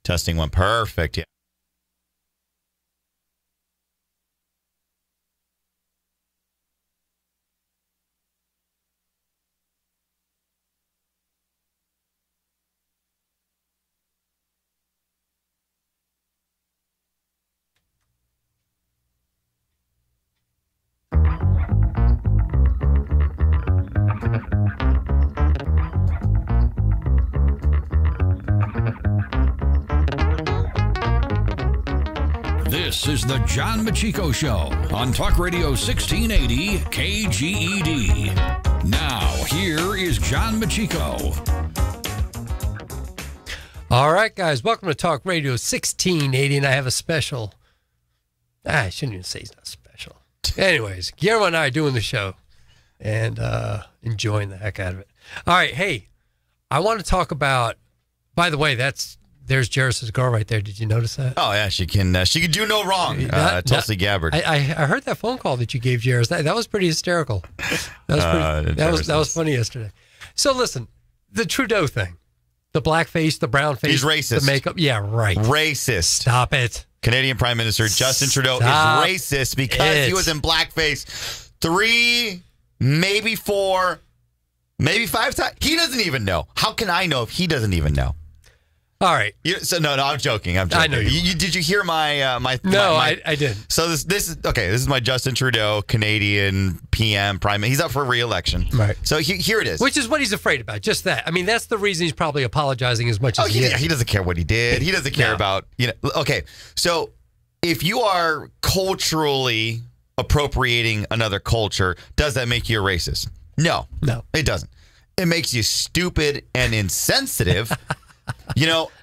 Testing 1. Perfect. Yeah. This is the John Meccico Show on Talk Radio 1680 KGED. Now, here is John Meccico. All right, guys, welcome to Talk Radio 1680, and I have a special. I shouldn't even say it's not special. Anyways, Guillermo and I are doing the show and enjoying the heck out of it. All right, hey, I want to talk about, by the way, there's Jairus' girl right there. Did you notice that? Oh, yeah, she can do no wrong, Tulsi Gabbard. I heard that phone call that you gave Jairus. That was pretty hysterical. That was funny yesterday. So listen, the Trudeau thing. The blackface, the brown face. He's racist. The makeup. Yeah, right. Racist. Stop it. Canadian Prime Minister Justin Trudeau is racist because he was in blackface 3, maybe 4, maybe 5 times. He doesn't even know. How can I know if he doesn't even know? All right. No, I'm joking. I know did you hear my? No, I didn't. So this is okay. This is my Justin Trudeau, Canadian PM Prime. He's up for re-election. Right. So here it is. Which is what he's afraid about. Just that. I mean, that's the reason he's probably apologizing as much as he is. He doesn't care what he did. He doesn't care about Okay. So if you are culturally appropriating another culture, does that make you a racist? No, it doesn't. It makes you stupid and insensitive.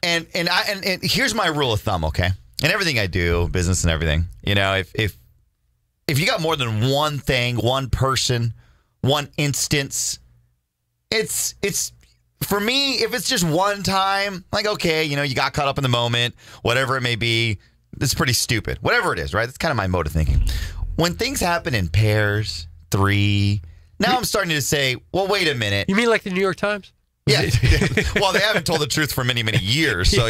And here's my rule of thumb, okay? And everything I do, business and everything, if you got more than one thing, one person, one instance, it's for me, if it's just one time, like, okay, you got caught up in the moment, whatever it may be, it's pretty stupid. Whatever it is, right? That's kind of my mode of thinking. When things happen in pairs, 3, now I'm starting to say, well, wait a minute. You mean like the New York Times? Yeah. Well, they haven't told the truth for many, many years. So,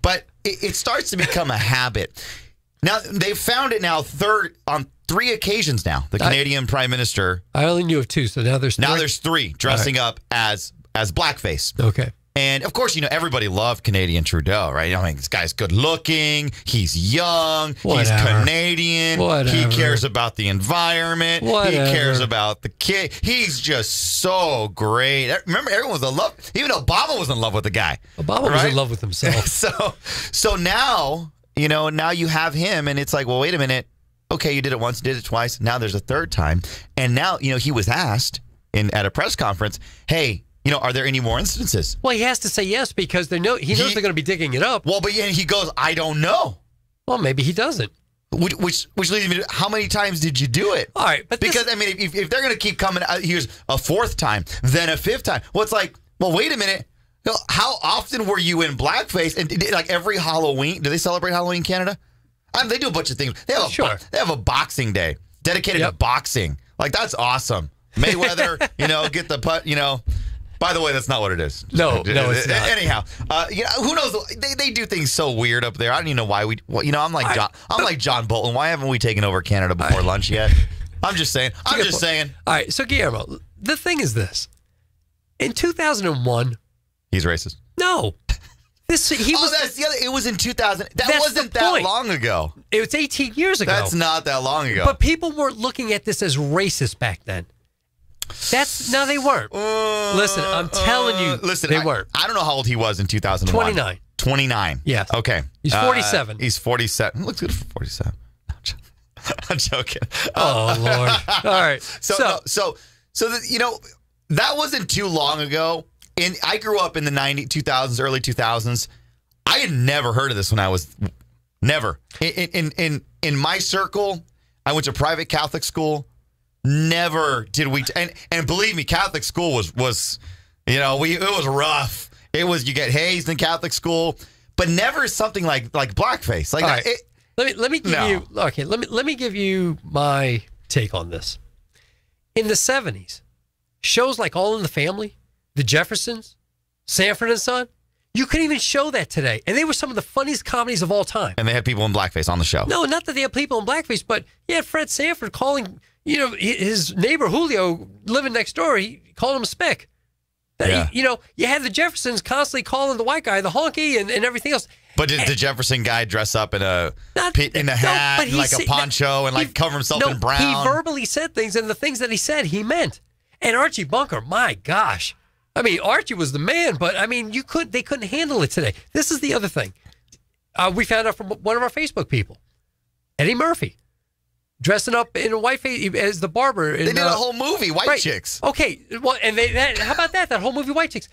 but it starts to become a habit. Now, they've found it now on 3 occasions now, the Canadian Prime Minister. I only knew of 2, so now there's 3. Now there's 3 dressing up as blackface. Okay. And, of course, everybody loved Canadian Trudeau, right? I mean, this guy's good looking. He's young. He's Canadian. He cares about the environment. He cares about the kid. He's just so great. Remember, everyone was in love. Even Obama was in love with the guy. Obama was in love with himself. So now, now you have him, and it's like, well, wait a minute. Okay, you did it once, did it twice. Now there's a 3rd time. And now, he was asked at a press conference, hey, are there any more instances? Well, he has to say yes because he knows they're going to be digging it up. Well, but he goes, I don't know. Well, maybe he doesn't. Which leads me to, how many times did you do it? All right. But because, if they're going to keep coming, here's a 4th time, then a 5th time. Well, it's like, well, wait a minute. How often were you in blackface? And like every Halloween, do they celebrate Halloween in Canada? They do a bunch of things. They have a boxing day dedicated to boxing. Like, that's awesome. Mayweather, get the putt, By the way, that's not what it is. No, it's not. Anyhow, who knows? They do things so weird up there. I don't even know why I'm like John Bolton. Why haven't we taken over Canada before lunch yet? I'm just saying. All right, so Guillermo, the thing is this: in 2001, he's racist. No, that's the other. It was in 2000. That wasn't that long ago. It was 18 years ago. That's not that long ago. But people weren't looking at this as racist back then. No, they weren't. Listen, I'm telling you, they weren't. I don't know how old he was in 2001. 29. Yes. Okay. He's 47. He's 47. Looks good for 47. I'm joking. Oh, Lord. All right. So that wasn't too long ago. And I grew up in the 2000s, early 2000s. I had never heard of this when I was never in my circle. I went to private Catholic school. Never did we, and believe me, Catholic school was it was rough. It was, you get hazed in Catholic school, but never something like blackface. Like, right. Let me give you my take on this. In the 70s, shows like All in the Family, The Jeffersons, Sanford and Son, You couldn't even show that today. And they were some of the funniest comedies of all time. And they had people in blackface on the show. No, not that they had people in blackface, but you had Fred Sanford calling, his neighbor Julio living next door, he called him a spick. Yeah. You had the Jeffersons constantly calling the white guy the honky and everything else. But did the Jefferson guy dress up in a hat, and like a poncho, and cover himself in brown? He verbally said things, and the things that he said, he meant. And Archie Bunker, my gosh. I mean, Archie was the man, but I mean, they couldn't handle it today. This is the other thing. We found out from one of our Facebook people, Eddie Murphy, dressing up in a white face as the barber. They did a whole movie, White Chicks. Okay, well, and how about that? That whole movie, White Chicks.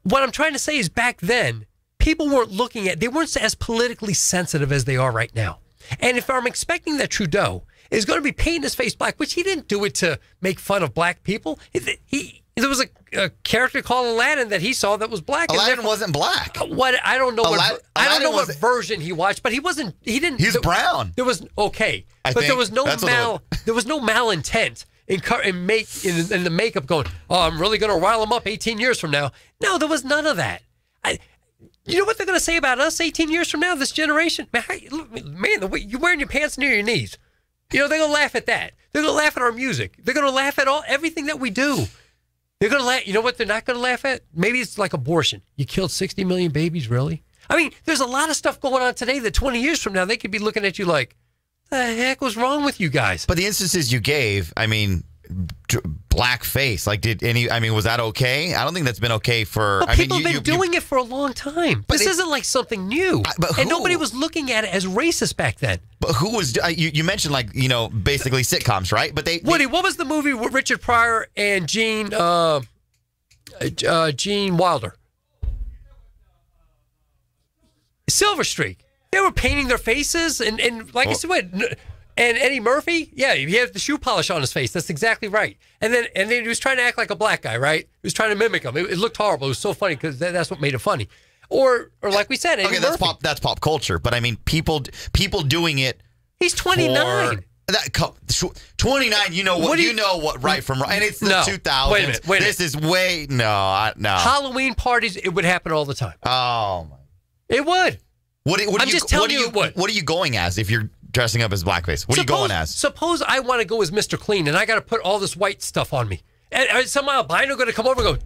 What I'm trying to say is back then, people weren't they weren't as politically sensitive as they are right now. And if I'm expecting that Trudeau is going to be painting his face black, which he didn't do it to make fun of black people. There was a character called Aladdin that he saw that was black. Aladdin wasn't black. I don't know what version he watched, but he wasn't. He didn't. He's brown. There was there was no malintent in the makeup going, oh, I'm really going to rile him up 18 years from now. No, there was none of that. You know what they're going to say about us 18 years from now, this generation? Man, the way you're wearing your pants near your knees. They're going to laugh at that. They're going to laugh at our music. They're going to laugh at everything that we do. They're going to laugh. You know what they're not going to laugh at? Maybe it's like abortion. You killed 60 million babies, really? I mean, there's a lot of stuff going on today that 20 years from now, they could be looking at you like, the heck was wrong with you guys? But the instances you gave, I mean, blackface, was that okay? I don't think that's been okay for... But people have been doing it for a long time. This isn't like something new. And nobody was looking at it as racist back then. But who was... You mentioned, basically sitcoms, right? But Woody, what was the movie with Richard Pryor and Gene Wilder? Silver Streak. They were painting their faces and I said, and Eddie Murphy, yeah, he had the shoe polish on his face. That's exactly right. And then he was trying to act like a black guy, right? He was trying to mimic him. It looked horrible. It was so funny because that's what made it funny. Or like we said, Eddie Murphy. That's pop culture. But I mean, people doing it. He's 29. 29. You know what right from wrong, and it's the 2000s. Wait a minute. This is way no. Halloween parties, it would happen all the time. Oh my! It would. What are you going as if you're dressing up as blackface? What are you going as? Suppose I want to go as Mr. Clean and I got to put all this white stuff on me. And some albino going to come over and go,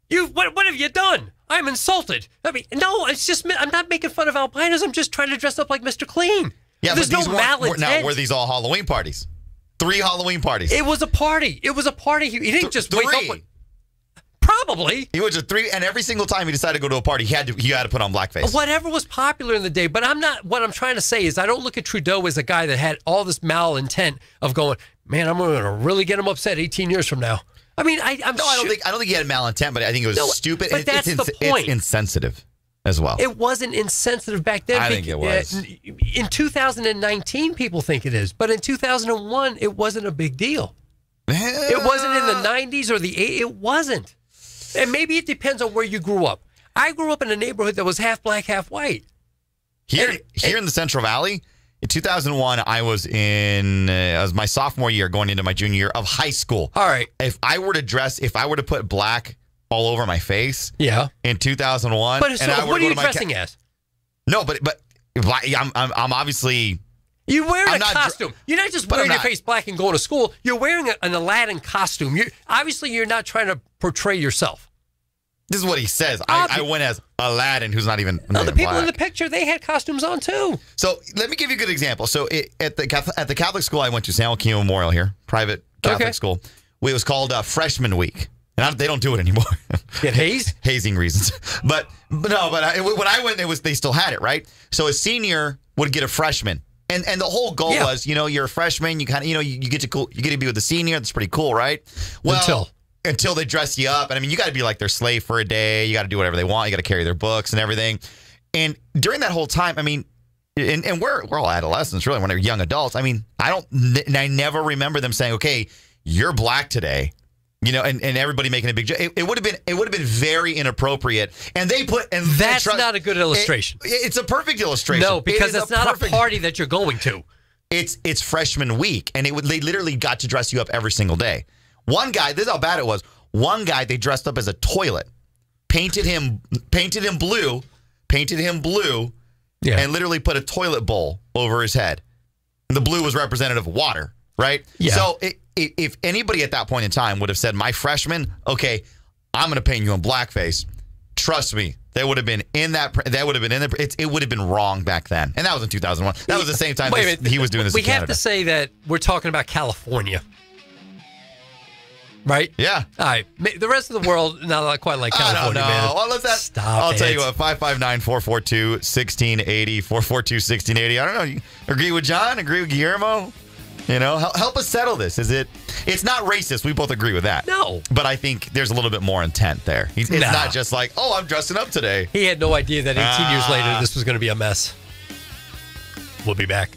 dude, what have you done? I'm insulted. I mean, no, it's just, I'm not making fun of albinos. I'm just trying to dress up like Mr. Clean. Yeah, there's no malintent. Now, were these all Halloween parties? 3 Halloween parties. It was a party. He didn't just wake up. Probably. He went to 3, and every single time he decided to go to a party, he had to put on blackface. Whatever was popular in the day, but what I'm trying to say is I don't look at Trudeau as a guy that had all this malintent of going, man, I'm going to really get him upset 18 years from now. I mean, I don't think he had malintent, but I think it was stupid. But that's the point. It's insensitive as well. It wasn't insensitive back then. I think it was. In 2019, people think it is, but in 2001, it wasn't a big deal. It wasn't in the 90s or the 80s. It wasn't. And maybe it depends on where you grew up. I grew up in a neighborhood that was half black, half white. Here in the Central Valley, in 2001, I was my sophomore year going into my junior year of high school. All right. If I were to put black all over my face, in 2001, but what are you dressing as? No, but I'm obviously. You're wearing a costume. You're not just wearing your face black and going to school. You're wearing an Aladdin costume. You're not trying to portray yourself. This is what he says. I went as Aladdin, who's not even. No, the people in the picture, they had costumes on too. So let me give you a good example. So at the Catholic school I went to, San Joaquin Memorial here, private Catholic school, it was called Freshman Week. And they don't do it anymore. Get hazed? Hazing reasons. But when I went, they still had it, right? So a senior would get a freshman. And the whole goal was, you're a freshman, you kind of, you get to be with the senior. That's pretty cool, right? Well, until they dress you up. And I mean, you got to be like their slave for a day. You got to do whatever they want. You got to carry their books and everything. And during that whole time, I mean, and we're all adolescents, really, when they're young adults. I mean, I never remember them saying, okay, you're black today. And everybody making a big joke. It would have been very inappropriate. And that's not a good illustration. It's a perfect illustration. No, because it's not a party that you're going to. It's freshman week, and they literally got to dress you up every single day. One guy, this is how bad it was. One guy, they dressed up as a toilet. painted him blue, and literally put a toilet bowl over his head. The blue was representative of water, right? Yeah. So if anybody at that point in time would have said, my freshman, okay, I'm going to paint you in blackface, trust me, they would have been in that. That would have been in the. It would have been wrong back then, and that was in 2001. That was the same time he was doing this. We in Canada. have to say that we're talking about California, right? Yeah. All right. The rest of the world not quite like California. I don't know. Man. Well, I'll tell you what. 559-442-1680. 442-1680. I don't know. You agree with John? Agree with Guillermo? You know, help us settle this. It's not racist. We both agree with that. No. But I think there's a little bit more intent there. It's not just like, oh, I'm dressing up today. He had no idea that 18 years later this was going to be a mess. We'll be back.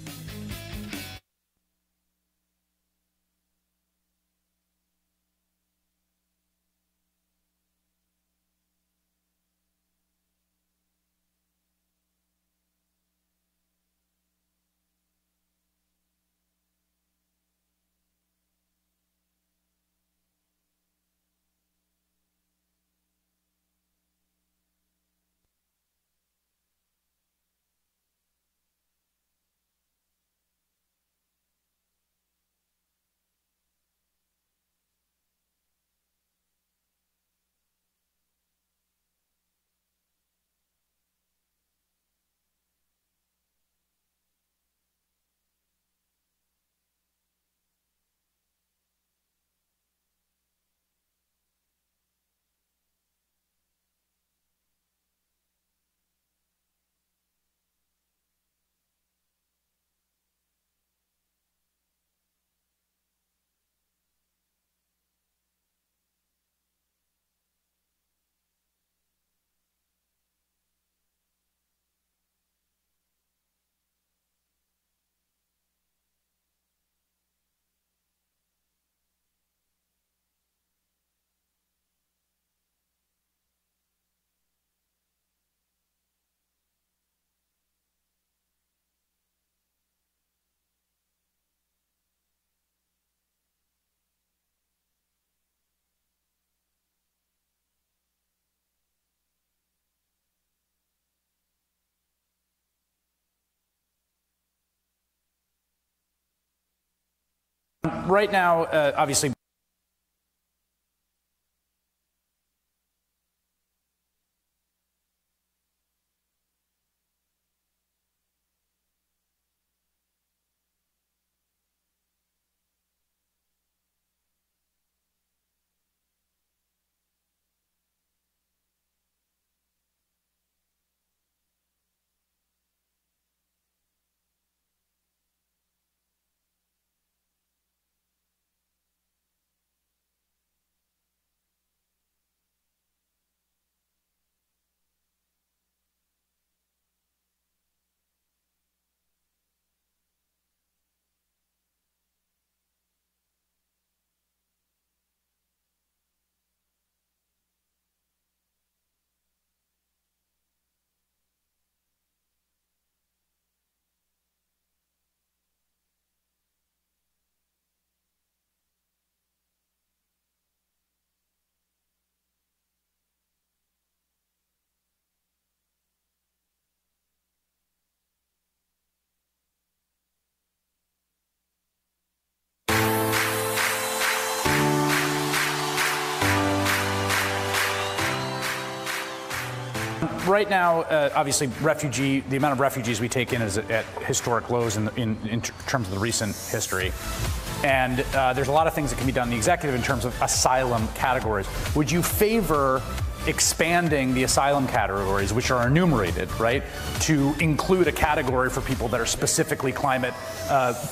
Right now, obviously. Right now, obviously, the amount of refugees we take in is at historic lows in terms of the recent history. And there's a lot of things that can be done in the executive in terms of asylum categories. Would you favor expanding the asylum categories, which are enumerated, right, to include a category for people that are specifically climate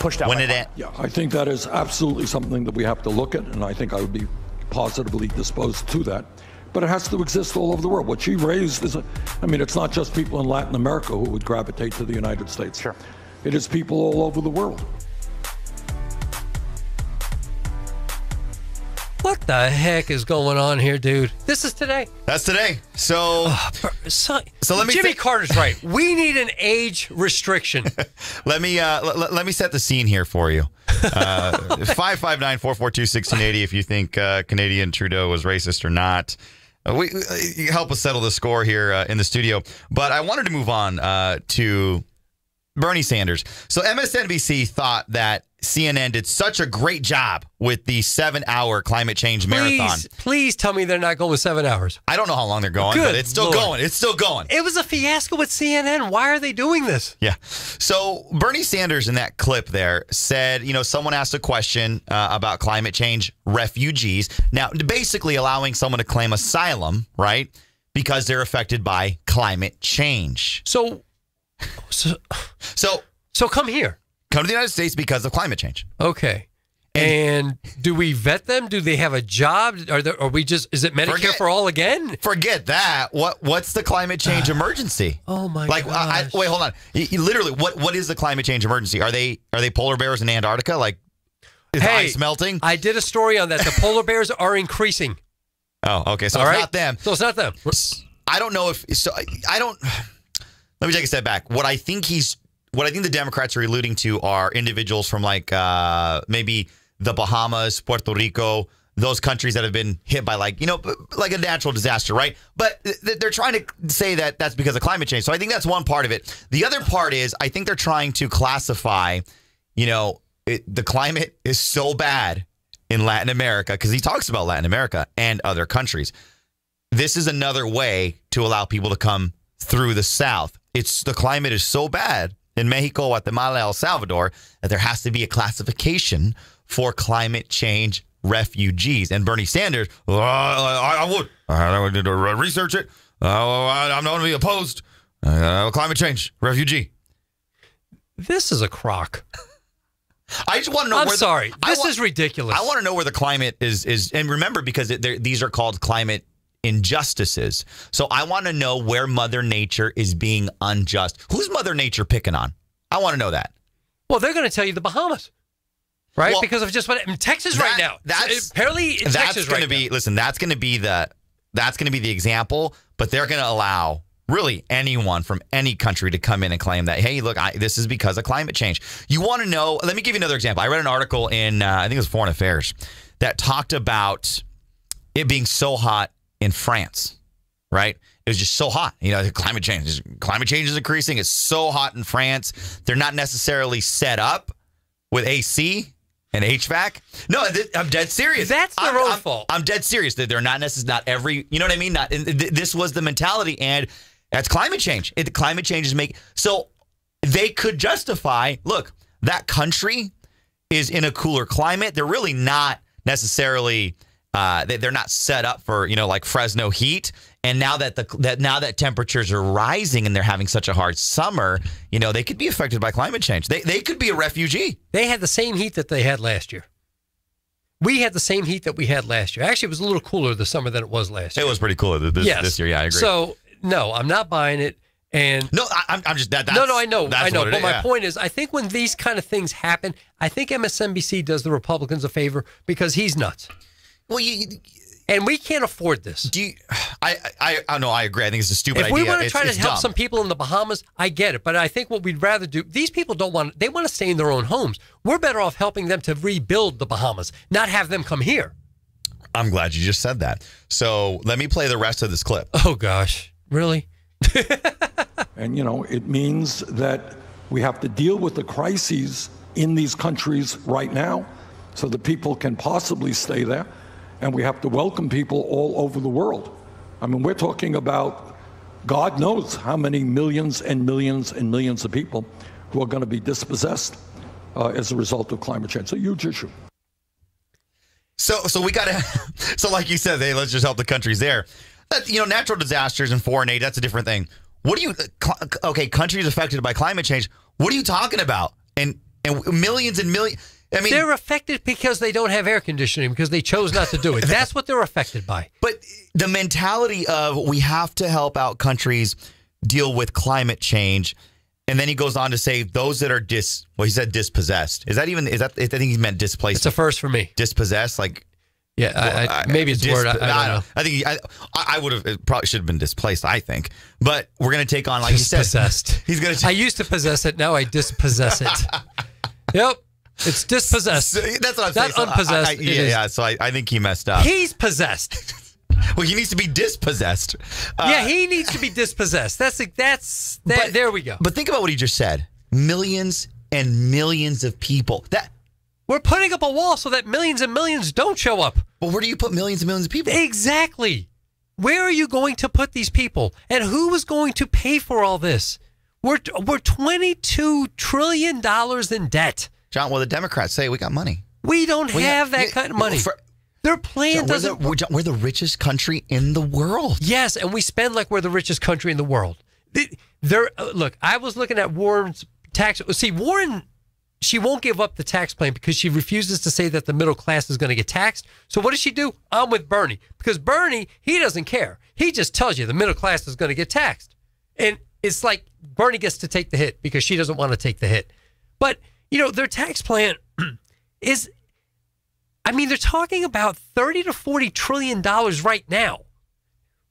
pushed out? Yeah, I think that is absolutely something that we have to look at, and I think I would be positively disposed to that. But it has to exist all over the world. What she raised is, it's not just people in Latin America who would gravitate to the United States. Sure. It is people all over the world. What the heck is going on here, dude? This is today. That's today. So let me. Jimmy Carter's right. We need an age restriction. let me set the scene here for you. 559-442-1680 if you think Canadian Trudeau was racist or not. You help us settle the score here in the studio. But I wanted to move on to Bernie Sanders. So MSNBC thought that CNN did such a great job with the 7-hour climate change marathon. Please tell me they're not going with 7 hours. I don't know how long they're going, but it's still going. It's still going. It was a fiasco with CNN. Why are they doing this? Yeah. So Bernie Sanders in that clip there said, someone asked a question about climate change refugees. Now, basically allowing someone to claim asylum, right? Because they're affected by climate change. So come here. Come to the United States because of climate change. Okay. And do we vet them? Do they have a job? Is it Medicare for all again? Forget that. What's the climate change emergency? Oh my gosh. Wait, hold on. Literally, what is the climate change emergency? Are they polar bears in Antarctica? Like, is ice melting? I did a story on that. The polar bears are increasing. Oh, okay. So it's not them. So it's not them. I don't know if so. I don't. Let me take a step back. What I think the Democrats are alluding to are individuals from like maybe the Bahamas, Puerto Rico, those countries that have been hit by like a natural disaster, right? But they're trying to say that that's because of climate change. So I think that's one part of it. The other part is I think they're trying to classify, the climate is so bad in Latin America because he talks about Latin America and other countries. This is another way to allow people to come through the South. The climate is so bad in Mexico, Guatemala, El Salvador, that there has to be a classification for climate change refugees. And Bernie Sanders, I would research it. I'm not going to be opposed. Climate change refugee. This is a crock. I just want to know. I'm sorry. This is ridiculous. I want to know where the climate is. And remember, because these are called climate injustices. So I want to know where Mother Nature is being unjust. Who's Mother Nature picking on? I want to know that. Well, they're going to tell you the Bahamas, right? Well, because of just what Texas right now. Apparently, Texas right now. Listen, that's going to be the example. But they're going to allow really anyone from any country to come in and claim that, hey, look, this is because of climate change. You want to know? Let me give you another example. I read an article in I think it was Foreign Affairs that talked about it being so hot in France, right? It was just so hot. Climate change is increasing. It's so hot in France. They're not necessarily set up with AC and HVAC. No, I'm dead serious. That's their own fault. I'm dead serious. They're not necessarily, not every, you know what I mean? This was the mentality, and that's climate change. Climate change is so they could justify, look, that country is in a cooler climate. They're really not necessarily they're not set up for like Fresno heat, and now that temperatures are rising and they're having such a hard summer, they could be affected by climate change. They could be a refugee. They had the same heat that they had last year. We had the same heat that we had last year. Actually, it was a little cooler this summer than it was last year. It was pretty cooler this year. Yeah, I agree. So no, I'm not buying it. And no, I'm just that. No, I know. But my point is, I think when these kind of things happen, I think MSNBC does the Republicans a favor because he's nuts. Well, and we can't afford this. I know. I agree. I think it's a stupid idea. If we want to try to help some people in the Bahamas, I get it. But I think what we'd rather do, these people they want to stay in their own homes. We're better off helping them to rebuild the Bahamas, not have them come here. I'm glad you just said that. So let me play the rest of this clip. Oh, gosh. Really? And, it means that we have to deal with the crises in these countries right now so that people can possibly stay there. And we have to welcome people all over the world. I mean, we're talking about God knows how many millions and millions and millions of people who are going to be dispossessed as a result of climate change. It's a huge issue. So we got to, so like you said, hey, let's just help the countries there. Natural disasters and foreign aid, that's a different thing. Countries affected by climate change, what are you talking about? And millions and millions. I mean, they're affected because they don't have air conditioning because they chose not to do it. That's what they're affected by. But the mentality of we have to help out countries deal with climate change, and then he goes on to say those that are he said dispossessed. I think he meant displaced. It's a first for me. Dispossessed, like. Yeah, maybe it's a word. I don't know. I think I would have. It probably should have been displaced. I think, but we're going to take on, like you said, dispossessed. He's going to. I used to possess it. Now I dispossess it. Yep, it's dispossessed. That's what I'm saying. Not unpossessed. So I think he messed up. He's possessed. Well, he needs to be dispossessed. Yeah, he needs to be dispossessed. There we go. But think about what he just said. Millions and millions of people. We're putting up a wall so that millions and millions don't show up. Well, where do you put millions and millions of people? Exactly. Where are you going to put these people? And who is going to pay for all this? We're $22 trillion in debt. John, well, the Democrats say we got money. We don't have that kind of money. Their plan doesn't... We're the richest country in the world. Yes, and we spend like we're the richest country in the world. Look, I was looking at Warren's tax... See, Warren... She won't give up the tax plan because she refuses to say that the middle class is going to get taxed. So what does she do? I'm with Bernie. Because Bernie, he doesn't care. He just tells you the middle class is going to get taxed. And it's like Bernie gets to take the hit because she doesn't want to take the hit. But, their tax plan is, they're talking about $30 to $40 trillion right now.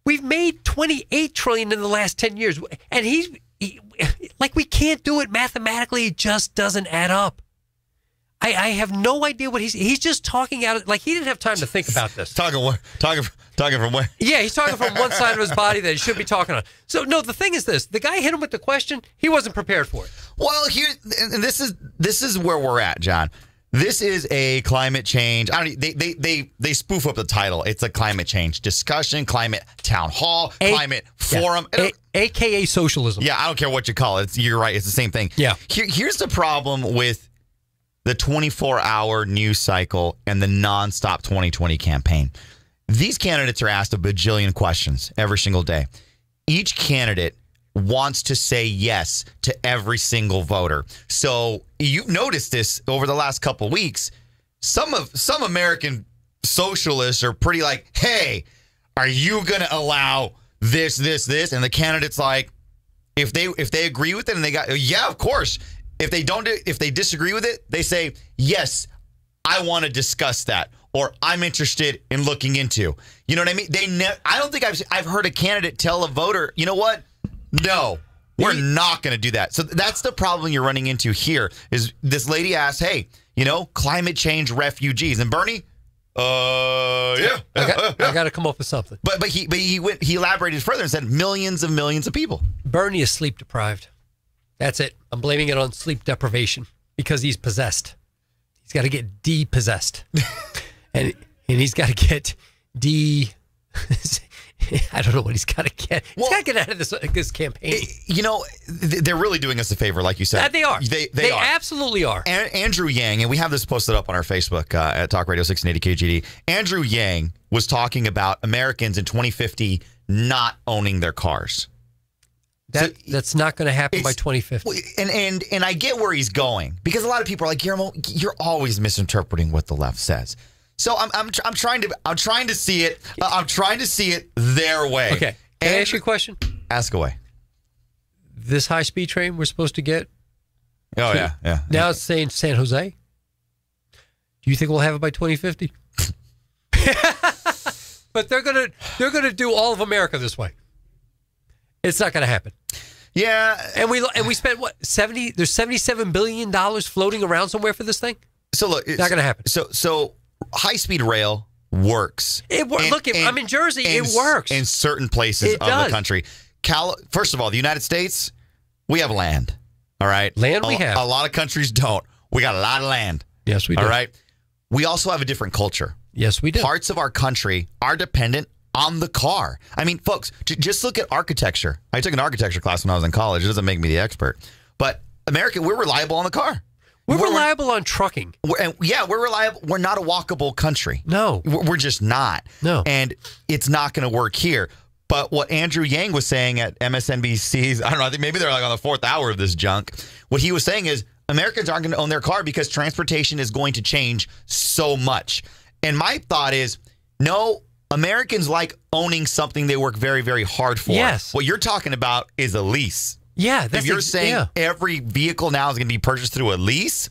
We've made $28 trillion in the last 10 years. And we can't do it mathematically. It just doesn't add up. I have no idea what he's just talking out. Like he didn't have time to think about this. Talking from where? Yeah, he's talking from one side of his body that he should be talking on. So no, the thing is this: the guy hit him with the question. He wasn't prepared for it. Well, this is where we're at, John. This is a climate change. They spoof up the title. It's a climate change discussion, climate town hall, climate forum, AKA socialism. Yeah, I don't care what you call it. You're right. It's the same thing. Yeah. Here's the problem with the 24-hour news cycle and the nonstop 2020 campaign. These candidates are asked a bajillion questions every single day. Each candidate wants to say yes to every single voter. So you've noticed this over the last couple of weeks. Some American socialists are pretty like, hey, are you going to allow this? And the candidate's like, if they agree with it and they got, yeah, of course. If they disagree with it, they say, yes, I want to discuss that, or I'm interested in looking into. You know what I mean? I don't think I've heard a candidate tell a voter, you know what? No, we're not going to do that. So that's the problem you're running into here is this lady asked, hey, climate change refugees. And Bernie, I got to come up with something. But he elaborated further and said millions of people. Bernie is sleep deprived. That's it. I'm blaming it on sleep deprivation because he's possessed. He's got to get depossessed. and he's got to get I don't know what he's got to get. He's got to get out of this campaign. They're really doing us a favor, like you said. They are. They are. Absolutely are. Andrew Yang, and we have this posted up on our Facebook at Talk Radio 1680 KGD. Andrew Yang was talking about Americans in 2050 not owning their cars. That's not going to happen by 2050. And I get where he's going because a lot of people are like, Guillermo, you're always misinterpreting what the left says. So I'm trying to see it. I'm trying to see it their way. Okay. Can I ask you a question? Ask away. This high-speed train we're supposed to get. Oh yeah. Now it's saying San Jose. Do you think we'll have it by 2050? But they're gonna do all of America this way. It's not going to happen. Yeah, and we spent what $70? There's $77 billion floating around somewhere for this thing. So look, it's not going to happen. So high-speed rail works. Look, I'm in Jersey. It works in certain places of the country. First of all, the United States, we have land. All right, land we have. A lot of countries don't. We got a lot of land. Yes, we do. All right. We also have a different culture. Yes, we do. Parts of our country are dependent on the car. I mean, folks, just look at architecture. I took an architecture class when I was in college. It doesn't make me the expert. But America, we're reliable on the car. We're reliable on trucking. We're reliable. We're not a walkable country. No. We're just not. No. And it's not going to work here. But what Andrew Yang was saying at MSNBC's, I don't know, I think maybe they're like on the fourth hour of this junk. What he was saying is Americans aren't going to own their car because transportation is going to change so much. And my thought is, no, Americans like owning something they work very, very hard for. Yes. What you're talking about is a lease. Yeah. If you're saying every vehicle now is going to be purchased through a lease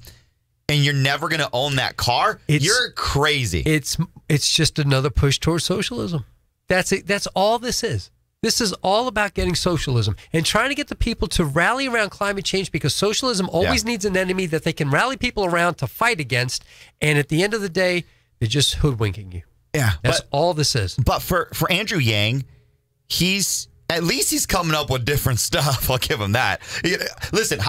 and you're never going to own that car, you're crazy. It's just another push towards socialism. That's it. That's all this is. This is all about getting socialism and trying to get the people to rally around climate change because socialism always needs an enemy that they can rally people around to fight against. And at the end of the day, they're just hoodwinking you. Yeah. That's all this is. But for Andrew Yang, he's coming up with different stuff. I'll give him that. Listen,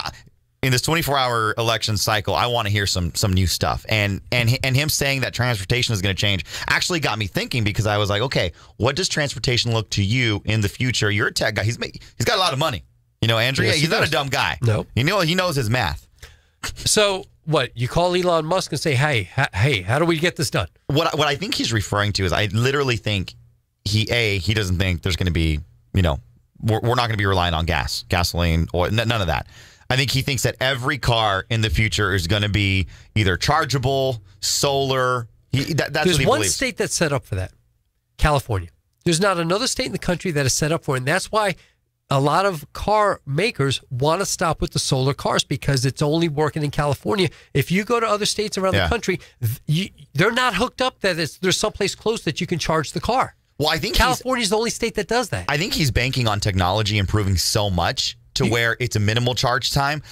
in this 24-hour election cycle, I want to hear some new stuff. And him saying that transportation is going to change actually got me thinking, because I was like, okay, what does transportation look to you in the future? You're a tech guy. He's got a lot of money. Andrew, yes, he's not a dumb guy. No. He knows his math. So what? You call Elon Musk and say, hey, how do we get this done? What I think he's referring to is, I literally think he doesn't think there's going to be, we're not going to be relying on gasoline, or none of that. I think he thinks that every car in the future is going to be either chargeable, solar. That's There's what he one believes. state that's set up for that, California. There's not another state in the country that is set up for it, and that's why a lot of car makers want to stop with the solar cars, because it's only working in California. If you go to other states around the country, they're not hooked up that there's someplace close that you can charge the car. Well, I think California's the only state that does that. I think he's banking on technology improving so much to where it's a minimal charge time.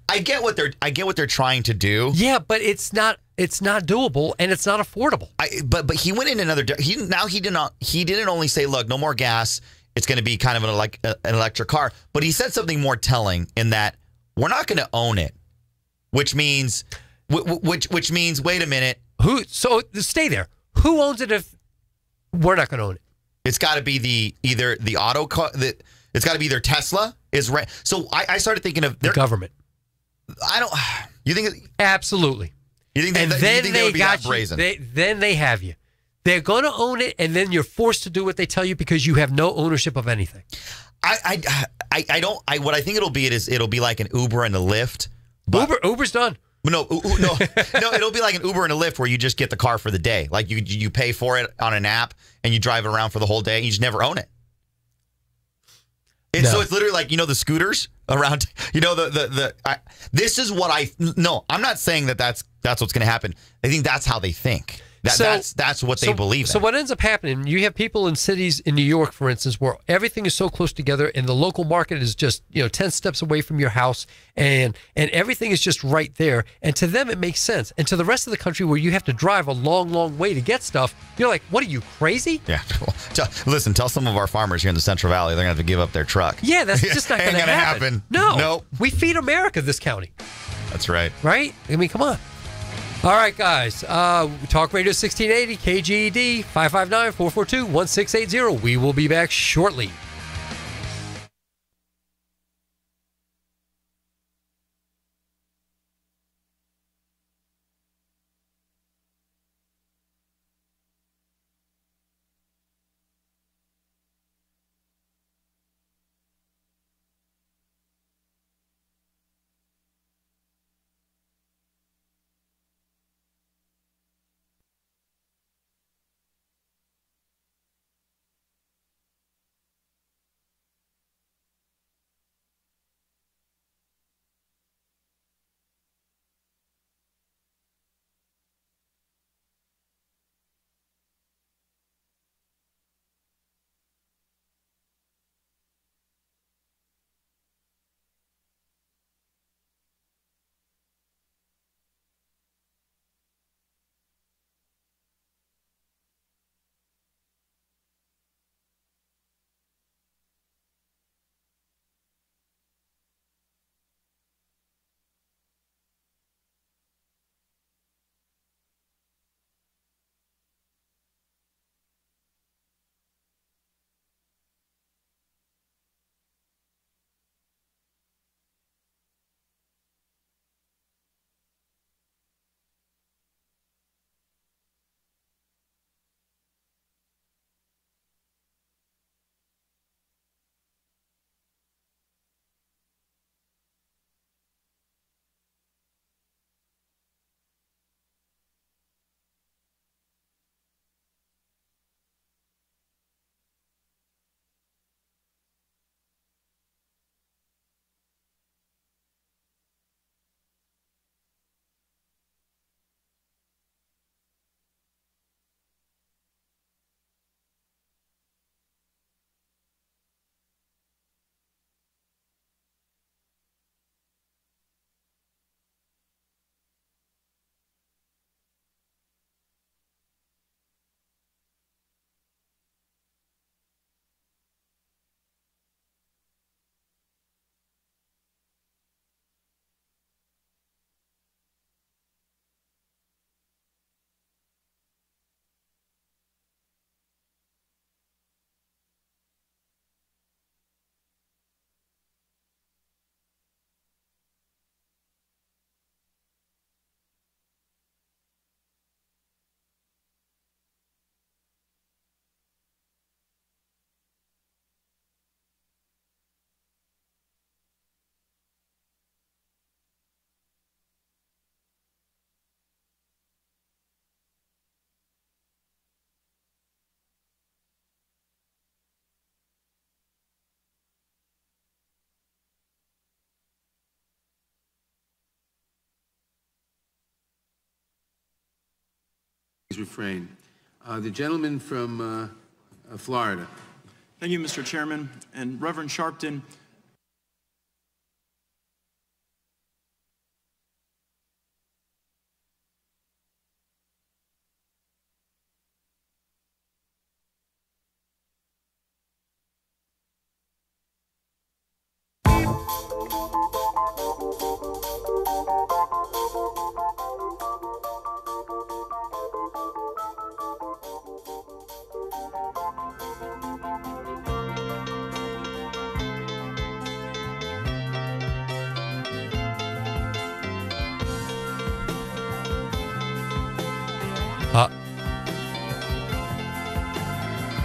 I get what they're trying to do. Yeah, but it's not doable, and it's not affordable. But he went in another. He didn't only say, look, no more gas. It's going to be kind of an electric car. But he said something more telling, in that we're not going to own it, which means wait a minute. So stay there. Who owns it if we're not going to own it? It's got to be either the auto car. It's got to be either Tesla is right. So I started thinking of the government. You think? Absolutely. You think? They would be that brazen? Then they have you. They're going to own it, and then you're forced to do what they tell you, because you have no ownership of anything. I don't. What I think it'll be like an Uber and a Lyft. Uber's done. No, it'll be like an Uber and a Lyft, where you just get the car for the day. Like you pay for it on an app, and you drive it around for the whole day. And you just never own it. So it's literally like, the scooters around, this is what I'm not saying that's what's going to happen. I think that's how they think. That's what they believe in. So what ends up happening, you have people in cities in New York, for instance, where everything is so close together, and the local market is just 10 steps away from your house, and everything is just right there. And to them, it makes sense. And to the rest of the country, where you have to drive a long, long way to get stuff, you're like, what are you, crazy? Yeah. Listen, tell some of our farmers here in the Central Valley they're going to have to give up their truck. Yeah, that's just not going to happen. No. Nope. We feed America, this county. That's right. Right? I mean, come on. All right, guys. Talk Radio 1680, KGED, 559-442-1680. We will be back shortly. refrain. The gentleman from Florida. Thank you, Mr. Chairman. And Reverend Sharpton,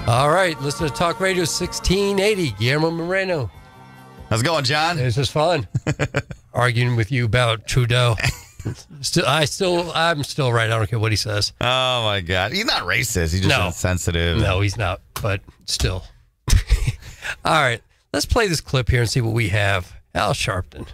All right, listen to Talk Radio 1680. Guillermo Moreno. How's it going, John? This is fun. Arguing with you about Trudeau. I'm still right. I don't care what he says. Oh my God, he's not racist. He's just insensitive. No, he's not. But still. All right, let's play this clip here and see what we have. Al Sharpton.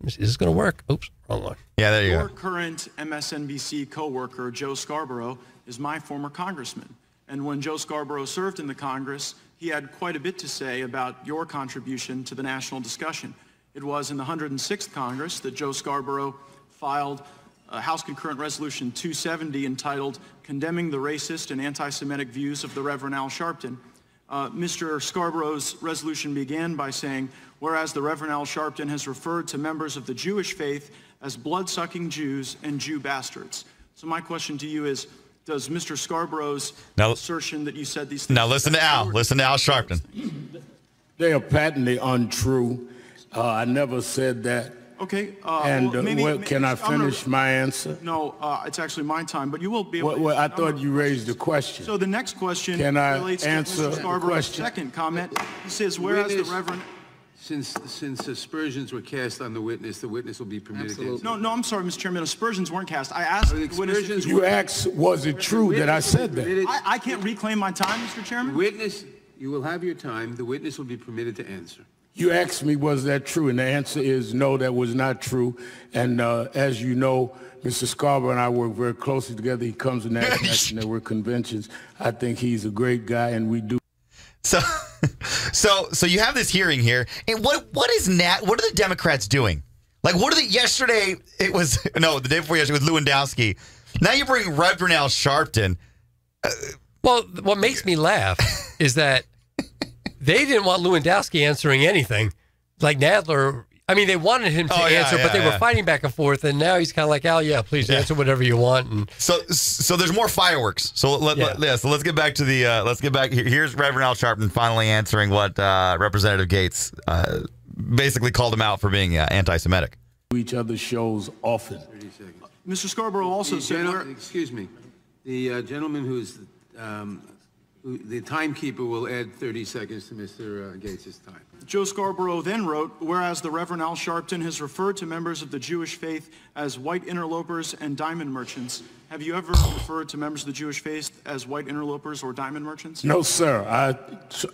Is this going to work? Oops, wrong one. Yeah, there you go. Your current MSNBC co-worker, Joe Scarborough, is my former congressman. And when Joe Scarborough served in the Congress, he had quite a bit to say about your contribution to the national discussion. It was in the 106th Congress that Joe Scarborough filed House Concurrent Resolution 270 entitled Condemning the Racist and Anti-Semitic Views of the Reverend Al Sharpton. Mr. Scarborough's resolution began by saying, whereas the Reverend Al Sharpton has referred to members of the Jewish faith as blood-sucking Jews and Jew bastards. So my question to you is, does Mr. Scarborough's assertion that you said these things... Now listen to Al. Listen to Al Sharpton. They are patently untrue. I never said that. Okay. Can I finish my answer? No, it's actually my time, but you will be able to... I thought you raised a question. So the next question relates to Mr. Scarborough's second comment. He says, whereas the Reverend... Since aspersions were cast on the witness will be permitted to answer. No, I'm sorry, Mr. Chairman. Aspersions weren't cast. I asked the witness... You asked, was it true that I said that? I can't reclaim my time, Mr. Chairman. Witness, you will have your time. The witness will be permitted to answer. You asked me, was that true? And the answer is no, that was not true. And as you know, Mr. Scarborough and I work very closely together. He comes to National Network conventions. I think he's a great guy, and we do. So you have this hearing here, and what are the Democrats doing? Like, yesterday it was the day before yesterday it was Lewandowski. Now you bring Reverend Al Sharpton. Well, what makes me laugh is that they didn't want Lewandowski answering anything. Like Nadler, I mean, they wanted him to answer, but they were fighting back and forth, and now he's kind of like, Al, please answer whatever you want. And so there's more fireworks. So let's get back to the Here's Reverend Al Sharpton finally answering what Representative Gates basically called him out for being anti-Semitic. Each other's shows often. 30 seconds. Mr. Scarborough also said... Excuse me. The gentleman who's the timekeeper will add 30 seconds to Mr. Gates' time. Joe Scarborough then wrote, whereas the Reverend Al Sharpton has referred to members of the Jewish faith as white interlopers and diamond merchants. Have you ever referred to members of the Jewish faith as white interlopers or diamond merchants? No, sir.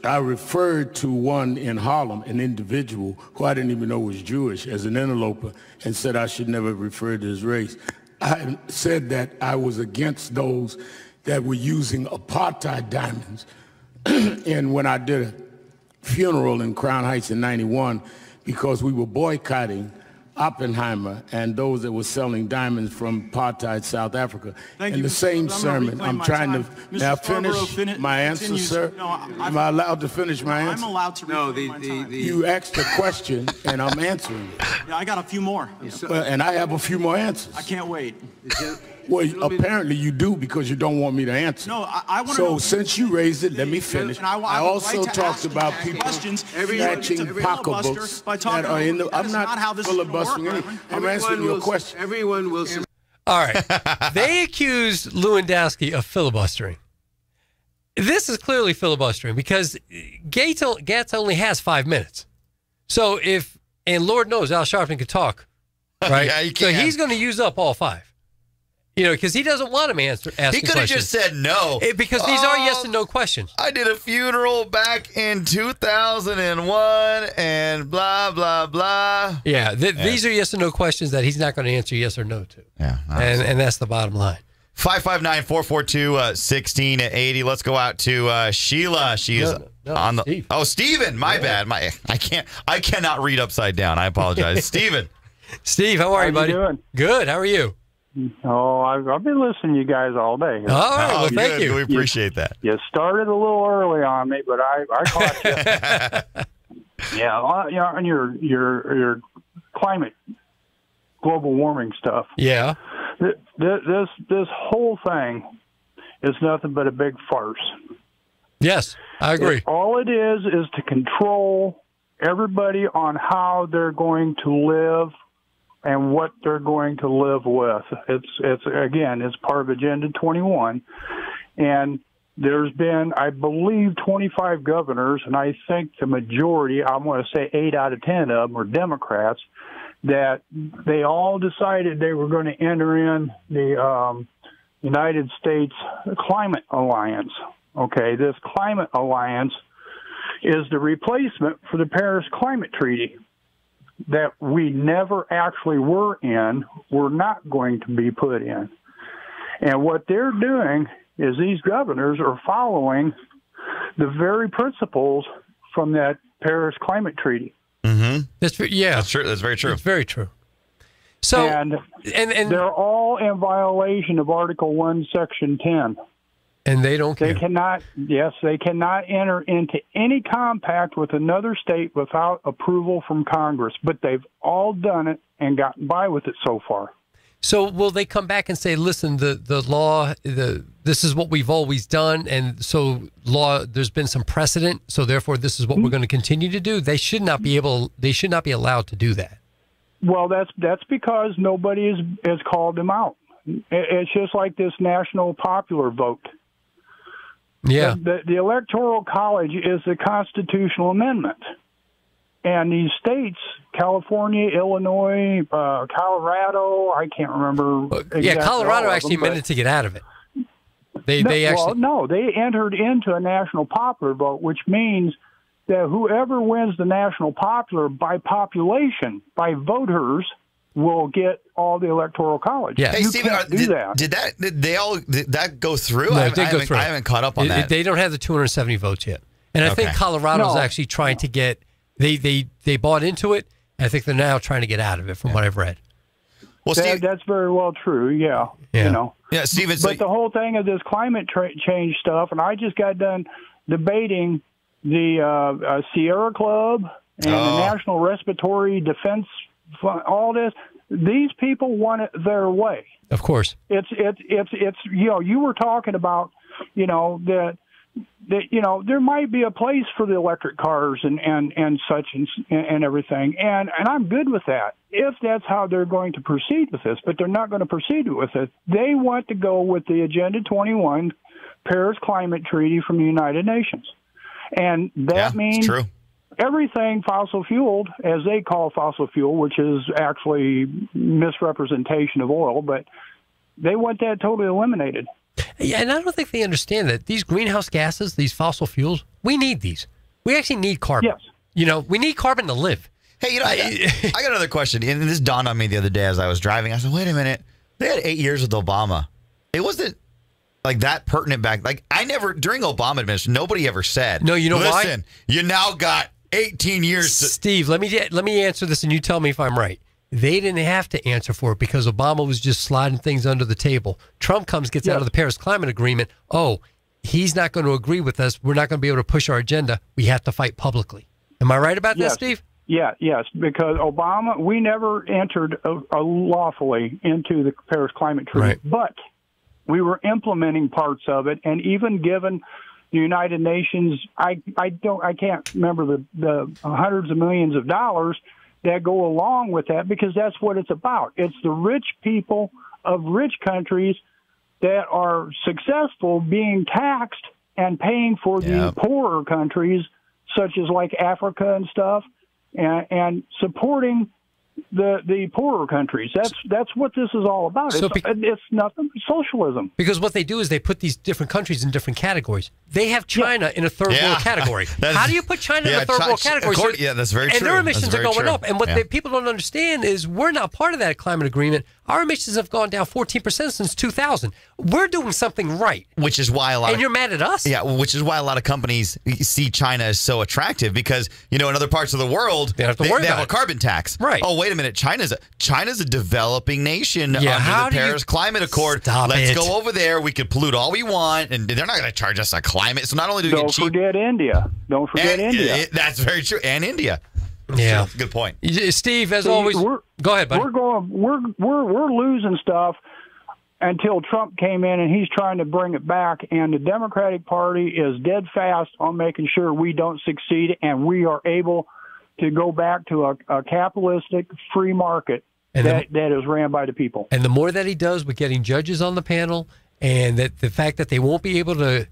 I referred to one in Harlem, an individual who I didn't even know was Jewish, as an interloper, and said I should never refer to his race. I said that I was against those that were using apartheid diamonds. And when I did a funeral in Crown Heights in '91, because we were boycotting Oppenheimer and those that were selling diamonds from apartheid South Africa. In the same sermon, I'm trying to now finish my answer, sir. Am I allowed to finish my answer? I'm allowed to reclaim my time. You asked a question, and I'm answering it. Yeah, I got a few more. And I have a few more answers. I can't wait. Well, apparently you do, because you don't want me to answer. No, I want to know. So since you raised it, let me finish. I also talked about people snatching pocketbooks that are in the... I'm not filibustering anything. I'm answering your question. Everyone will... All right. They accused Lewandowski of filibustering. This is clearly filibustering because Gates only has 5 minutes. So and Lord knows Al Sharpton could talk, right? Yeah, so he's going to use up all 5. Because he doesn't want him asking questions. He could have just said no. Because these are yes and no questions. I did a funeral back in 2001 and blah, blah, blah. Yeah, these are yes and no questions that he's not going to answer yes or no to. Yeah. And that's the bottom line. 559-442-1680. Let's go out to Sheila. She's on the Steve. Stephen. My bad. I cannot read upside down. I apologize. Stephen. Steve, how are you, buddy? How you doing? Good. How are you? Oh, I've been listening to you guys all day. All right. Well, thank you. We appreciate that. You started a little early on me, but I caught you. Yeah, on your climate, global warming stuff. Yeah. This whole thing is nothing but a big farce. Yes, I agree. All it is to control everybody on how they're going to live and what they're going to live with. It's part of Agenda 21. And there's been, I believe, 25 governors, and I think the majority, I'm going to say 8 out of 10 of them are Democrats, that they all decided they were going to enter in the United States Climate Alliance. Okay, this Climate Alliance is the replacement for the Paris Climate Treaty that we never actually were in, we're not going to be put in. And what they're doing is these governors are following the very principles from that Paris Climate Treaty. Mm-hmm. That's true. That's very true. It's very true. So, and they're all in violation of Article 1, Section 10. And they don't care. They cannot enter into any compact with another state without approval from Congress. But they've all done it and gotten by with it so far. So will they come back and say, listen, the law, this is what we've always done, and so there's been some precedent, so therefore this is what we're going to continue to do? They should not be allowed to do that. Well, that's because nobody has called them out. It's just like this national popular vote. Yeah. The Electoral College is a constitutional amendment. And these states, California, Illinois, Colorado, I can't remember. Yeah, Colorado actually amended to get out of it. They entered into a national popular vote, which means that whoever wins the national popular by population, by voters, will get all the Electoral College. Yeah. Hey, you Stephen, can't do that. Did that go through? No, it did go through. I haven't caught up on that. They don't have the 270 votes yet. And I think Colorado's actually trying to get, they bought into it, and I think they're now trying to get out of it from what I've read. Well, that's very well true, yeah. You know. Yeah, Stephen. But the whole thing of this climate change stuff, and I just got done debating the Sierra Club and the National Respiratory Defense Fund, all this. These people want it their way. Of course. It's you were talking about, that there might be a place for the electric cars and such and everything. And I'm good with that if that's how they're going to proceed with this, but they're not going to proceed with it. They want to go with the Agenda 21 Paris Climate Treaty from the United Nations. And that means true. Everything fossil fueled, as they call fossil fuel, which is actually misrepresentation of oil, but they want that totally eliminated. Yeah, and I don't think they understand that these greenhouse gases, these fossil fuels, we need these. We actually need carbon. Yes. We need carbon to live. Hey, I got another question, and this dawned on me the other day as I was driving. I said, wait a minute. They had 8 years with Obama. It wasn't like that pertinent back. Like, during Obama administration, nobody ever said, no, you know why? Listen, you now got 18 years. Steve, let me answer this, and you tell me if I'm right. They didn't have to answer for it because Obama was just sliding things under the table. Trump gets out of the Paris Climate Agreement. Oh, he's not going to agree with us. We're not going to be able to push our agenda. We have to fight publicly. Am I right about that, Steve? Yeah, yes, because Obama, we never entered lawfully into the Paris Climate Treaty, but we were implementing parts of it, and even given the United Nations, I can't remember the hundreds of millions of dollars that go along with that, because that's what it's about. It's the rich people of rich countries that are successful being taxed and paying for the poorer countries, such as like Africa and stuff, and supporting the poorer countries. That's what this is all about. So it's nothing but socialism. Because what they do is they put these different countries in different categories. They have China in a third world category. How do you put China in a third world category? That's very true. And their emissions are going up. And what people don't understand is we're not part of that climate agreement. Our emissions have gone down 14% since 2000. We're doing something right. Which is why and you're mad at us? Yeah, which is why a lot of companies see China as so attractive because, in other parts of the world, they have a carbon tax. Right. Oh, wait a minute. China's a developing nation under how the Paris Climate Accord. Let's go over there. We can pollute all we want, and they're not going to charge us a climate. So not only do we get cheap. Don't forget India. Don't forget India. That's very true. And India. Yeah. Sure. Good point. Steve, as always, go ahead, buddy. We're losing stuff until Trump came in and he's trying to bring it back, and the Democratic Party is dead fast on making sure we don't succeed and we are able to go back to a capitalistic free market that is ran by the people. And the more that he does with getting judges on the panel, and that the fact that they won't be able to,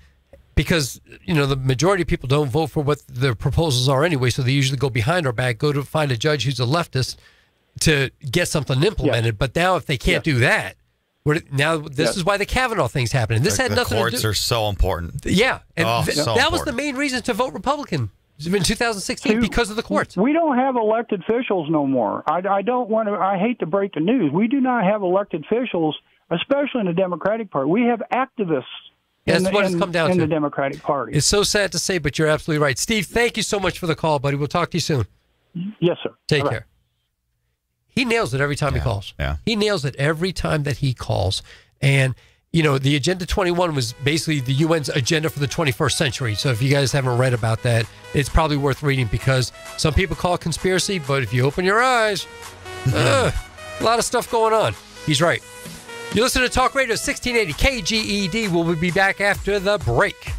because the majority of people don't vote for what their proposals are anyway, so they usually go behind our back, go to find a judge who's a leftist to get something implemented. Yes. But now if they can't do that, this is why the Kavanaugh thing's happening. This had nothing to do. The courts are so important. Yeah, and so that was the main reason to vote Republican in 2016 because of the courts. We don't have elected officials no more. I hate to break the news. We do not have elected officials, especially in the Democratic Party. We have activists. That's what it's come down to. In the Democratic Party. It's so sad to say, but you're absolutely right. Steve, thank you so much for the call, buddy. We'll talk to you soon. Yes, sir. Take care. He nails it every time he calls. Yeah. He nails it every time that he calls. And, the Agenda 21 was basically the UN's agenda for the 21st century. So if you guys haven't read about that, it's probably worth reading because some people call it conspiracy, but if you open your eyes, a lot of stuff going on. He's right. You listen to Talk Radio 1680 KGED. We'll be back after the break.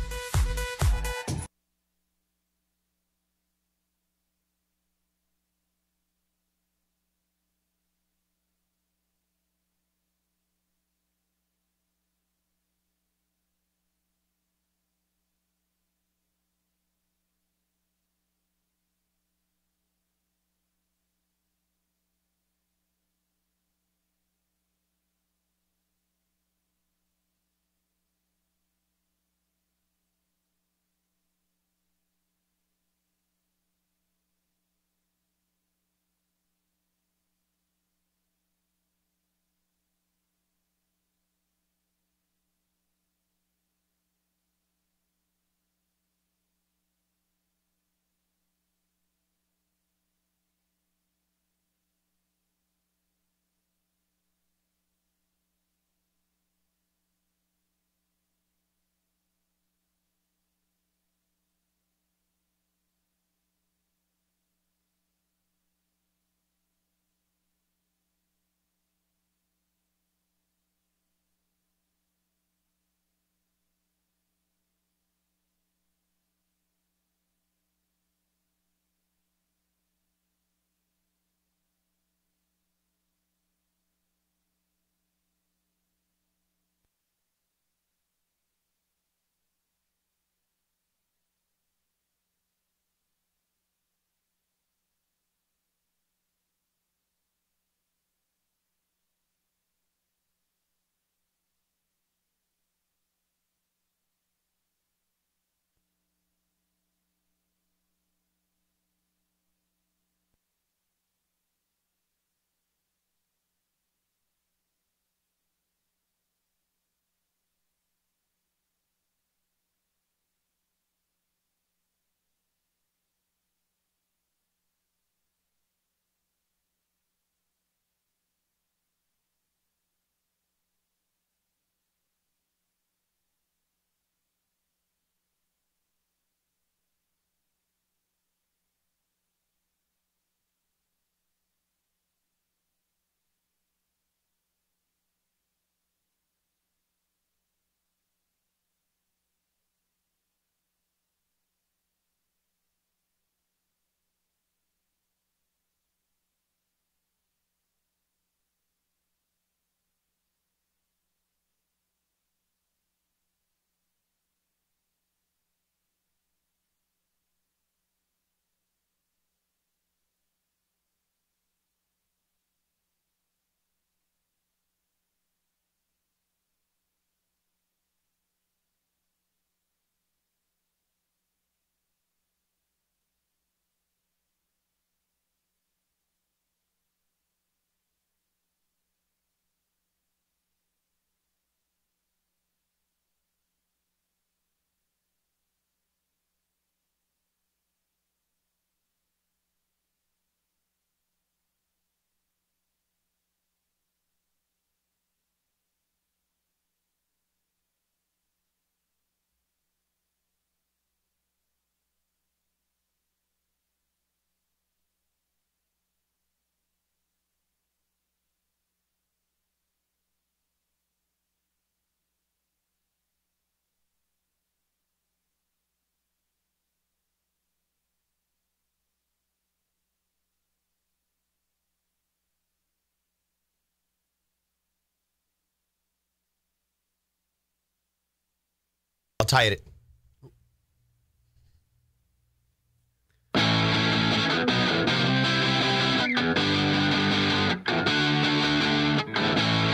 tie it.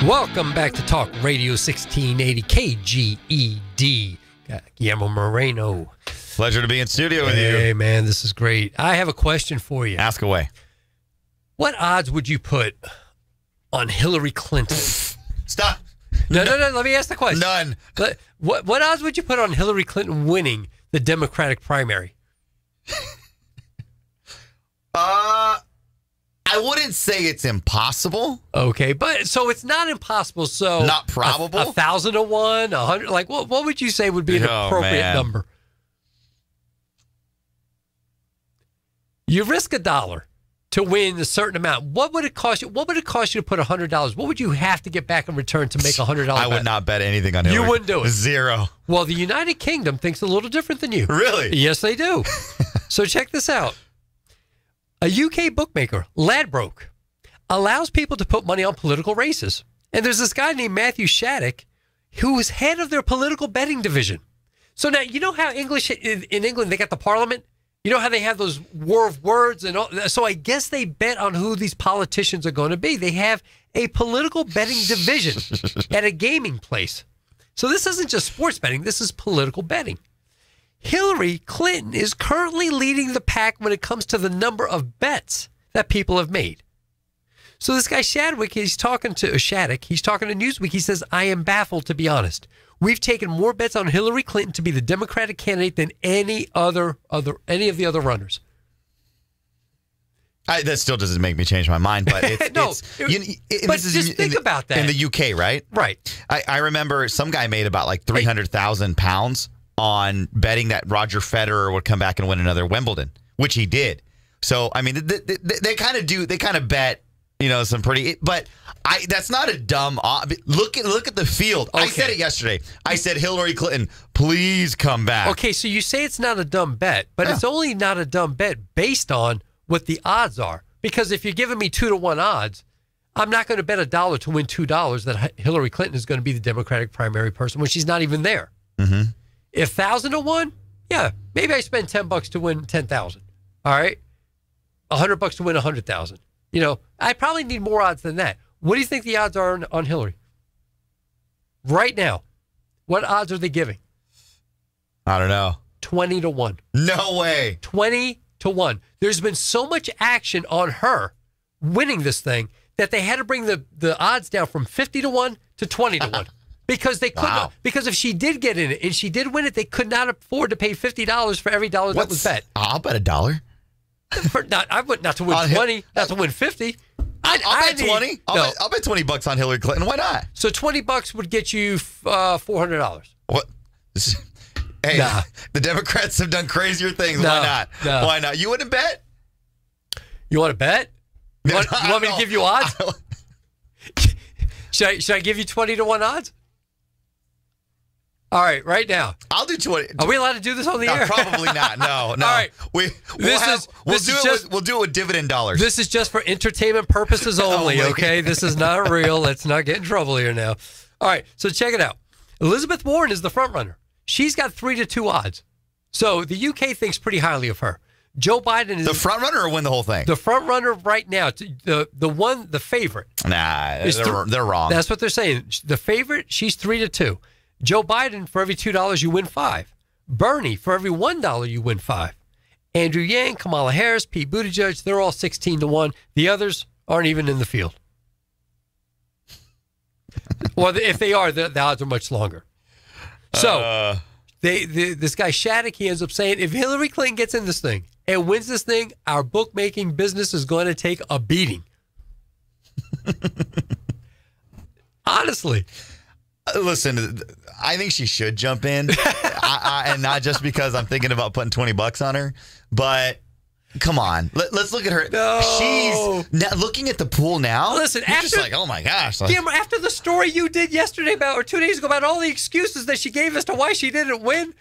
Welcome back to Talk Radio 1680 KGED. Got Guillermo Moreno. Pleasure to be in studio with you. Hey, man, this is great. I have a question for you. Ask away. What odds would you put on Hillary Clinton? Stop. No. Let me ask the question. None. What odds would you put on Hillary Clinton winning the Democratic primary? I wouldn't say it's impossible. Okay, but so it's not impossible. So not probable. 1,000 to 1, 100. Like what would you say would be an appropriate number? You risk $1 to win a certain amount. What would it cost you? What would it cost you to put $100? What would you have to get back in return to make $100? I would not bet anything on Hillary. You wouldn't do it. 0. Well, the United Kingdom thinks a little different than you. Really? Yes, they do. So check this out. A UK bookmaker, Ladbroke, allows people to put money on political races. And there's this guy named Matthew Shattuck who is head of their political betting division. So now, you know how in England, they got the parliament? You know how they have those war of words and all? So I guess they bet on who these politicians are going to be. They have a political betting division at a gaming place. So this isn't just sports betting. This is political betting. Hillary Clinton is currently leading the pack when it comes to the number of bets that people have made. So this guy Shattuck, he's talking to Newsweek. He says, "I am baffled, to be honest. We've taken more bets on Hillary Clinton to be the Democratic candidate than any of the other runners." That still doesn't make me change my mind, but just think about that. In the UK, right? Right. I remember some guy made about like £300,000 on betting that Roger Federer would come back and win another Wimbledon, which he did. So, I mean, they kind of bet, some pretty, but that's not a dumb, look at the field. Okay. I said it yesterday. I said, Hillary Clinton, please come back. Okay, so you say it's not a dumb bet, but It's only not a dumb bet based on what the odds are. Because if you're giving me 2-to-1 odds, I'm not going to bet $1 to win $2 that Hillary Clinton is going to be the Democratic primary person when she's not even there. Mm-hmm. If 1,000 to 1, yeah, maybe I spend $10 to win 10,000. All right, $100 to win 100,000. I probably need more odds than that. What do you think the odds are on Hillary right now? What odds are they giving? I don't know. 20 to 1. No way. 20 to 1. There's been so much action on her winning this thing that they had to bring the odds down from 50 to 1 to 20 to 1. Because they couldn't. Wow. Because if she did get in it and she did win it, they could not afford to pay $50 for every dollar that was bet. I'll bet $1. Not to win 20, not to win 50. I'll bet 20. I'll bet $20 on Hillary Clinton. Why not? So $20 would get you $400. What? Hey, the Democrats have done crazier things. Why not? No. Why not? You wouldn't bet? You want to bet? You want me to give you odds? Should I give you 20 to 1 odds? All right, right now. I'll do 20. Are we allowed to do this on the air? Probably not. No. All right. We'll do it with dividend dollars. This is just for entertainment purposes only, okay? This is not real. Let's not get in trouble here now. All right, so check it out. Elizabeth Warren is the front runner. She's got 3 to 2 odds. So the UK thinks pretty highly of her. Joe Biden is the front runner or win the whole thing? The front runner right now, the favorite. Nah, they're wrong. That's what they're saying. The favorite, she's 3 to 2. Joe Biden, for every $2 you win 5. Bernie, for every $1 you win 5. Andrew Yang, Kamala Harris, Pete Buttigieg, they're all 16 to 1. The others aren't even in the field. Well, if they are, the odds are much longer. So this guy Shattuck, he ends up saying, if Hillary Clinton gets in this thing and wins this thing, our bookmaking business is going to take a beating. Honestly. Listen, I think she should jump in, and not just because I'm thinking about putting $20 on her, but come on, let's look at her. No. She's now, looking at the pool now. Listen, you're just like, oh my gosh! After the story you did yesterday or 2 days ago about all the excuses that she gave as to why she didn't win,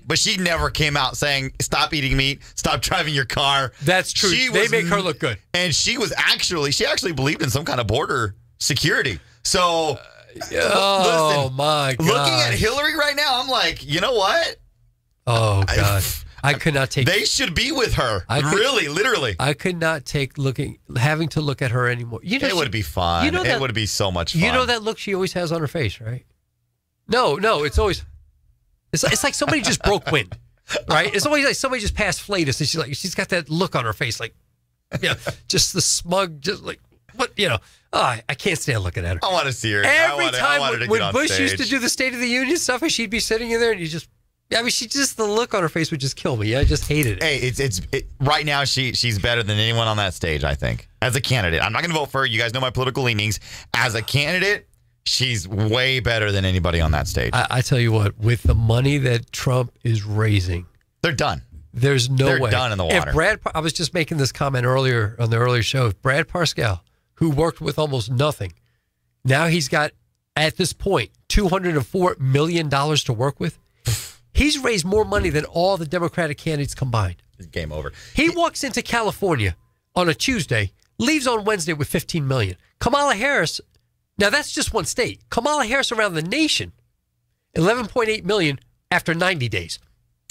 but she never came out saying stop eating meat, stop driving your car. That's true. They make her look good, and she actually believed in some kind of border security. So. Oh, my God. Looking at Hillary right now, I'm like, you know what? Oh, God. I could not take... They should be with her. Literally. I could not take having to look at her anymore. You know, it would be fun. It would be so much fun. You know that look she always has on her face, right? No, it's always... It's like somebody just broke wind, right? It's always like somebody just passed Flatus, and she's got that look on her face, like, just the smug, just like, what, I can't stand looking at her. I want to see her. Every time when Bush used to do the State of the Union stuff, and she'd be sitting in there, and the look on her face would just kill me. I just hated it. Hey, it's right now she's better than anyone on that stage, I think, as a candidate. I'm not going to vote for her. You guys know my political leanings. As a candidate, she's way better than anybody on that stage. I tell you what, with the money that Trump is raising, they're done. There's no way. They're done in the water. I was just making this comment earlier on the earlier show. If Brad Parscale, who worked with almost nothing, now he's got, at this point, $204 million to work with. He's raised more money than all the Democratic candidates combined. It's game over. He walks into California on a Tuesday, leaves on Wednesday with $15 million. Kamala Harris, now that's just one state. Kamala Harris around the nation, $11.8 million after 90 days.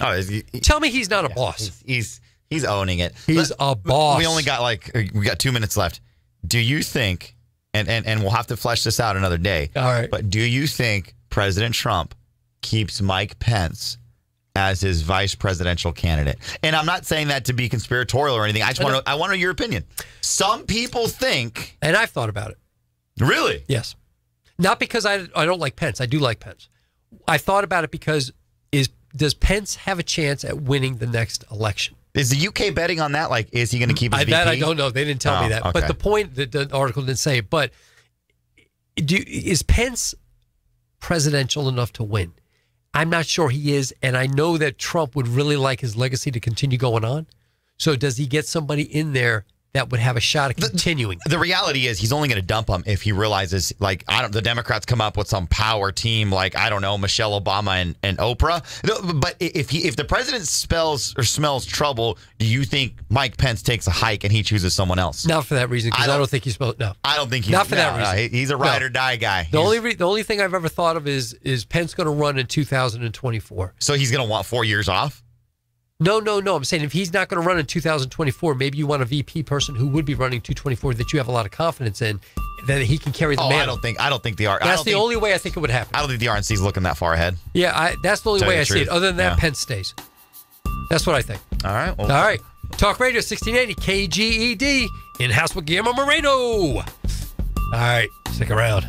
Oh, tell me he's not a boss. He's owning it. He's a boss. We only got we got 2 minutes left. Do you think, and we'll have to flesh this out another day. All right. But do you think President Trump keeps Mike Pence as his vice presidential candidate? And I'm not saying that to be conspiratorial or anything. I want to know your opinion. Some people think, and I've thought about it. Really? Yes. Not because I don't like Pence. I do like Pence. I thought about it because does Pence have a chance at winning the next election? Is the UK betting on that? Like, is he going to keep his VP? That I don't know. They didn't tell me that. Okay. But the point that the article didn't say. But is Pence presidential enough to win? I'm not sure he is, and I know that Trump would really like his legacy to continue going on. So does he get somebody in there that would have a shot at continuing? The reality is he's only going to dump him if he realizes, like, the Democrats come up with some power team, like, I don't know, Michelle Obama and Oprah. But if the president smells trouble, do you think Mike Pence takes a hike and he chooses someone else? Not for that reason, because I don't think he's supposed. No, I don't think he's not for that reason. He's a ride or die guy. The only thing I've ever thought of is Pence going to run in 2024. So he's going to want 4 years off? No. I'm saying if he's not going to run in 2024, maybe you want a VP person who would be running 224 that you have a lot of confidence in, that he can carry the mantle. I don't think the RNC. That's the only way I think it would happen. I don't think the RNC is looking that far ahead. Yeah, that's the only way I see it. Other than that, Pence stays. That's what I think. All right. All right. Talk Radio 1680 KGED in house with Guillermo Moreno. All right. Stick around.